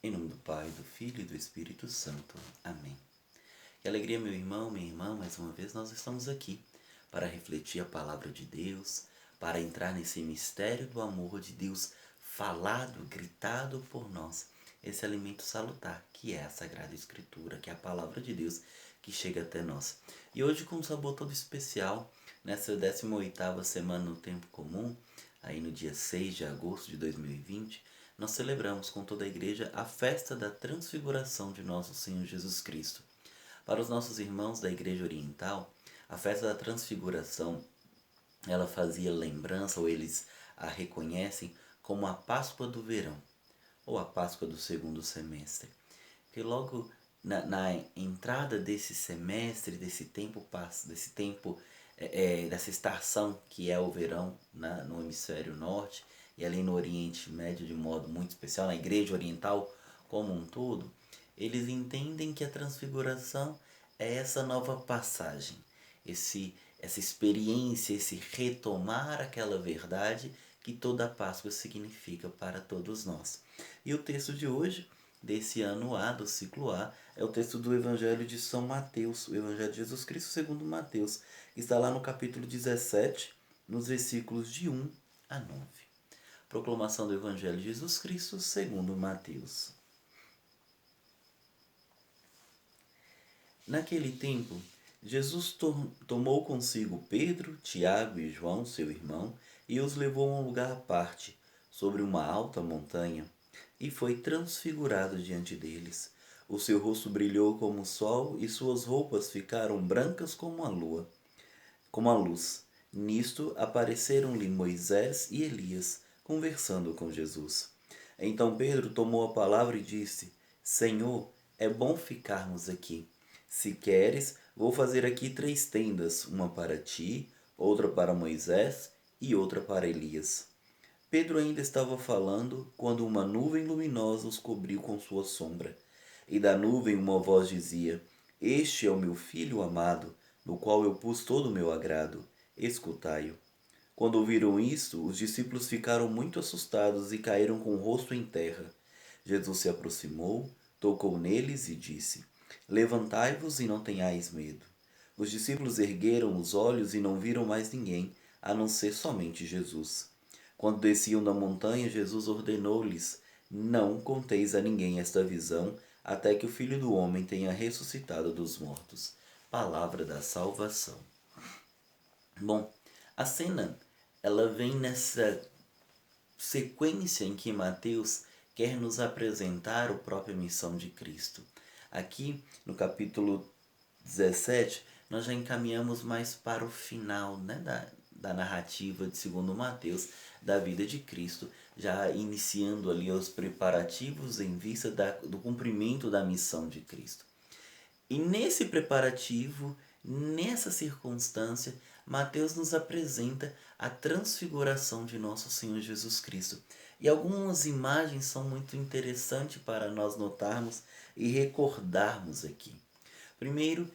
Em nome do Pai, do Filho e do Espírito Santo. Amém. Que alegria, meu irmão, minha irmã, mais uma vez nós estamos aqui para refletir a palavra de Deus, para entrar nesse mistério do amor de Deus falado, gritado por nós. Esse alimento salutar, que é a Sagrada Escritura, que é a palavra de Deus que chega até nós. E hoje com um sabor todo especial, nessa 18ª semana no Tempo Comum, aí no dia 6 de agosto de 2020, nós celebramos com toda a igreja a festa da transfiguração de nosso Senhor Jesus Cristo. Para os nossos irmãos da Igreja Oriental, a festa da transfiguração, ela fazia lembrança, ou eles a reconhecem como a Páscoa do verão, ou a Páscoa do segundo semestre. Porque logo na entrada desse semestre, desse tempo, dessa estação que é o verão no hemisfério norte e ali no Oriente Médio de modo muito especial, na Igreja Oriental como um todo, eles entendem que a transfiguração é essa nova passagem, essa experiência, esse retomar aquela verdade que toda a Páscoa significa para todos nós. E o texto de hoje, desse ano A, do ciclo A, é o texto do Evangelho de São Mateus, o Evangelho de Jesus Cristo segundo Mateus, que está lá no capítulo 17, nos versículos de 1 a 9. Proclamação do Evangelho de Jesus Cristo segundo Mateus. Naquele tempo, Jesus tomou consigo Pedro, Tiago e João, seu irmão, e os levou a um lugar à parte, sobre uma alta montanha, e foi transfigurado diante deles. O seu rosto brilhou como o sol e suas roupas ficaram brancas como a lua, como a luz. Nisto apareceram-lhe Moisés e Elias, conversando com Jesus. Então Pedro tomou a palavra e disse: Senhor, é bom ficarmos aqui. Se queres, vou fazer aqui 3 tendas, uma para ti, outra para Moisés e outra para Elias. Pedro ainda estava falando quando uma nuvem luminosa os cobriu com sua sombra. E da nuvem uma voz dizia: Este é o meu filho amado, no qual eu pus todo o meu agrado. Escutai-o. Quando ouviram isto, os discípulos ficaram muito assustados e caíram com o rosto em terra. Jesus se aproximou, tocou neles e disse: Levantai-vos e não tenhais medo. Os discípulos ergueram os olhos e não viram mais ninguém, a não ser somente Jesus. Quando desciam da montanha, Jesus ordenou-lhes: Não conteis a ninguém esta visão, até que o Filho do Homem tenha ressuscitado dos mortos. Palavra da salvação. Bom, a cena ela vem nessa sequência em que Mateus quer nos apresentar a própria missão de Cristo. Aqui no capítulo 17, nós já encaminhamos mais para o final, né, da narrativa de segundo Mateus, da vida de Cristo, já iniciando ali os preparativos em vista do cumprimento da missão de Cristo. E nesse preparativo, nessa circunstância, Mateus nos apresenta a transfiguração de nosso Senhor Jesus Cristo. E algumas imagens são muito interessantes para nós notarmos e recordarmos aqui. Primeiro,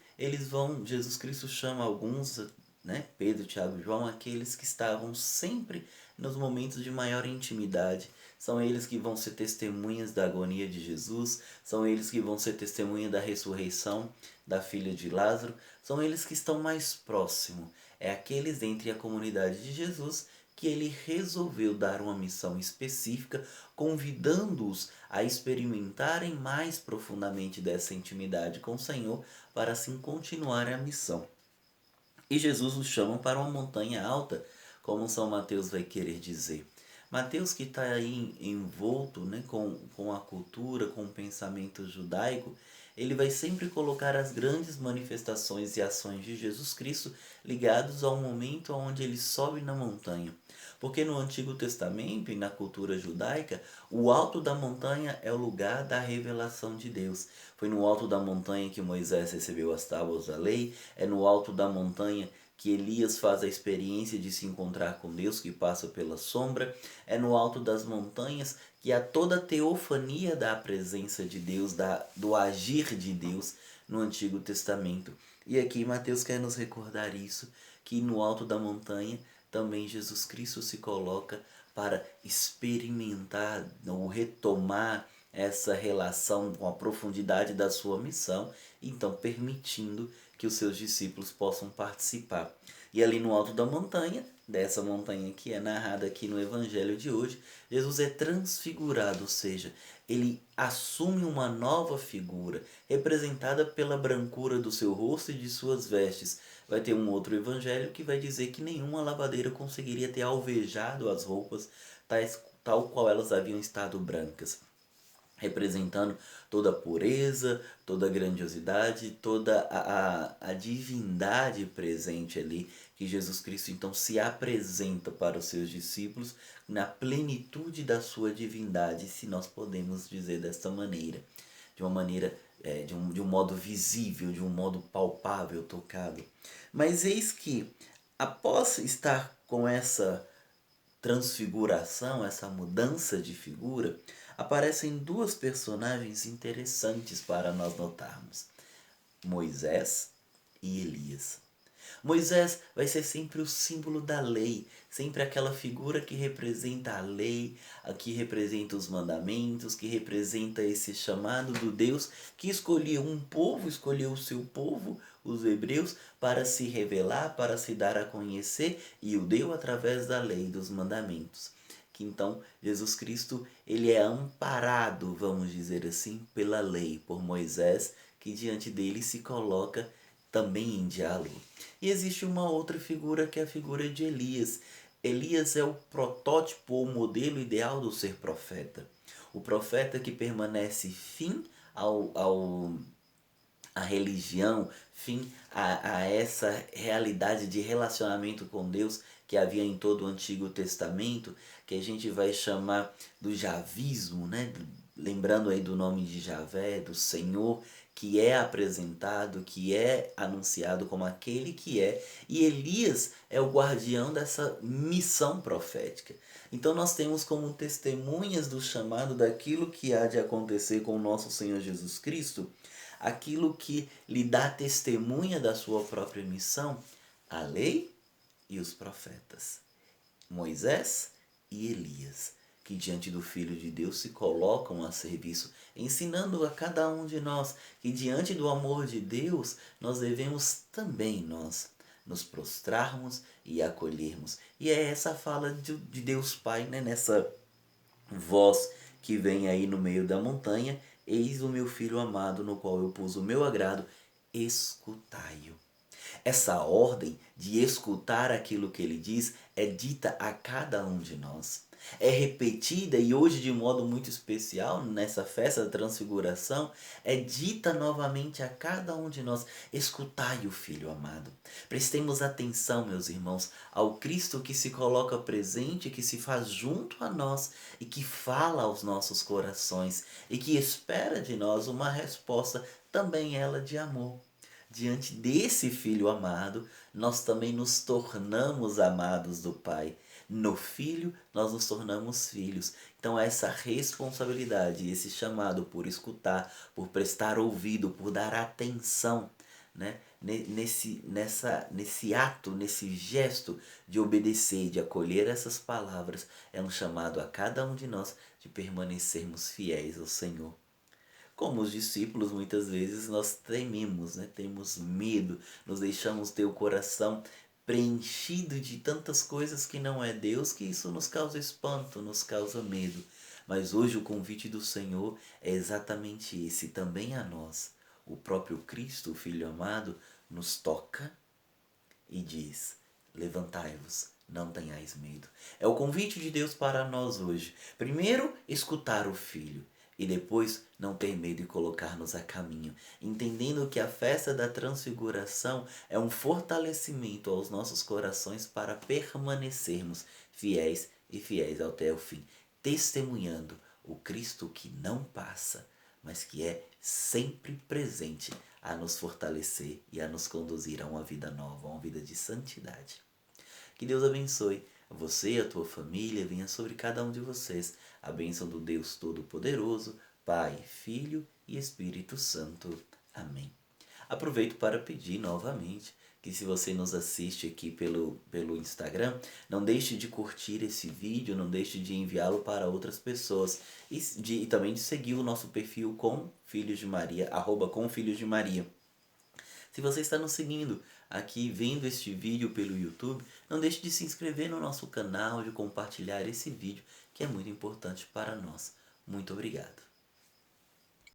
Jesus Cristo chama alguns, né, Pedro, Tiago e João, aqueles que estavam sempre nos momentos de maior intimidade. São eles que vão ser testemunhas da agonia de Jesus, são eles que vão ser testemunha da ressurreição da filha de Lázaro, são eles que estão mais próximos. É aqueles dentre a comunidade de Jesus que ele resolveu dar uma missão específica, convidando-os a experimentarem mais profundamente dessa intimidade com o Senhor, para assim continuar a missão. E Jesus os chama para uma montanha alta, como São Mateus vai querer dizer. Mateus, que está aí envolto, né, com a cultura, com o pensamento judaico, ele vai sempre colocar as grandes manifestações e ações de Jesus Cristo ligados ao momento onde ele sobe na montanha. Porque no Antigo Testamento e na cultura judaica, o alto da montanha é o lugar da revelação de Deus. Foi no alto da montanha que Moisés recebeu as tábuas da lei, é no alto da montanha que Elias faz a experiência de se encontrar com Deus, que passa pela sombra, é no alto das montanhas que há toda a teofania da presença de Deus, do agir de Deus no Antigo Testamento. E aqui Mateus quer nos recordar isso, que no alto da montanha também Jesus Cristo se coloca para experimentar ou retomar essa relação com a profundidade da sua missão, então permitindo que os seus discípulos possam participar. E ali no alto da montanha, dessa montanha que é narrada aqui no evangelho de hoje, Jesus é transfigurado, ou seja, ele assume uma nova figura, representada pela brancura do seu rosto e de suas vestes. Vai ter um outro evangelho que vai dizer que nenhuma lavadeira conseguiria ter alvejado as roupas tal qual elas haviam estado brancas, representando toda a pureza, toda a grandiosidade, toda a divindade presente ali, que Jesus Cristo então se apresenta para os seus discípulos na plenitude da sua divindade, se nós podemos dizer desta maneira, de uma maneira, de um modo visível, de um modo palpável, tocado. Mas eis que, após estar com essa transfiguração, essa mudança de figura, aparecem duas personagens interessantes para nós notarmos: Moisés e Elias. Moisés vai ser sempre o símbolo da lei, sempre aquela figura que representa a lei, a que representa os mandamentos, que representa esse chamado do Deus que escolheu um povo, escolheu o seu povo, os hebreus, para se revelar, para se dar a conhecer, e o deu através da lei e dos mandamentos. Que então Jesus Cristo, ele é amparado, vamos dizer assim, pela lei, por Moisés, que diante dele se coloca também em diálogo. E existe uma outra figura, que é a figura de Elias. Elias é o protótipo ou modelo ideal do ser profeta. O profeta que permanece fim à religião, fim a essa realidade de relacionamento com Deus que havia em todo o Antigo Testamento, que a gente vai chamar do javismo, né? Lembrando aí do nome de Javé, do Senhor, que é apresentado, que é anunciado como aquele que é, e Elias é o guardião dessa missão profética. Então nós temos como testemunhas do chamado daquilo que há de acontecer com o nosso Senhor Jesus Cristo, aquilo que lhe dá testemunha da sua própria missão, a lei e os profetas, Moisés e Elias, que diante do Filho de Deus se colocam a serviço, ensinando a cada um de nós que diante do amor de Deus nós devemos também nós nos prostrarmos e acolhermos. E é essa fala de Deus Pai, né? Nessa voz que vem aí no meio da montanha: eis o meu filho amado, no qual eu pus o meu agrado, escutai-o. Essa ordem de escutar aquilo que ele diz é dita a cada um de nós. É repetida, e hoje de modo muito especial, nessa festa da transfiguração, é dita novamente a cada um de nós: escutai o Filho amado. Prestemos atenção, meus irmãos, ao Cristo que se coloca presente, que se faz junto a nós e que fala aos nossos corações e que espera de nós uma resposta, também ela de amor. Diante desse Filho amado, nós também nos tornamos amados do Pai. No Filho, nós nos tornamos filhos. Então, essa responsabilidade, esse chamado por escutar, por prestar ouvido, por dar atenção, né? Nesse ato, nesse gesto de obedecer, de acolher essas palavras, é um chamado a cada um de nós de permanecermos fiéis ao Senhor. Como os discípulos, muitas vezes nós tememos, né? Temos medo, nos deixamos ter o coração preenchido de tantas coisas que não é Deus, que isso nos causa espanto, nos causa medo. Mas hoje o convite do Senhor é exatamente esse, também a nós. O próprio Cristo, o Filho amado, nos toca e diz: levantai-vos, não tenhais medo. É o convite de Deus para nós hoje. Primeiro, escutar o Filho. E depois não ter medo e colocar-nos a caminho, entendendo que a festa da transfiguração é um fortalecimento aos nossos corações para permanecermos fiéis e fiéis até o fim, testemunhando o Cristo que não passa, mas que é sempre presente a nos fortalecer e a nos conduzir a uma vida nova, a uma vida de santidade. Que Deus abençoe você e a tua família, venha sobre cada um de vocês a bênção do Deus Todo-Poderoso, Pai, Filho e Espírito Santo. Amém. Aproveito para pedir novamente que se você nos assiste aqui pelo Instagram, não deixe de curtir esse vídeo, não deixe de enviá-lo para outras pessoas e também de seguir o nosso perfil com Filhos de Maria, @comfilhosdemaria. Se você está nos seguindo aqui, vendo este vídeo pelo YouTube, não deixe de se inscrever no nosso canal, de compartilhar esse vídeo, que é muito importante para nós. Muito obrigado.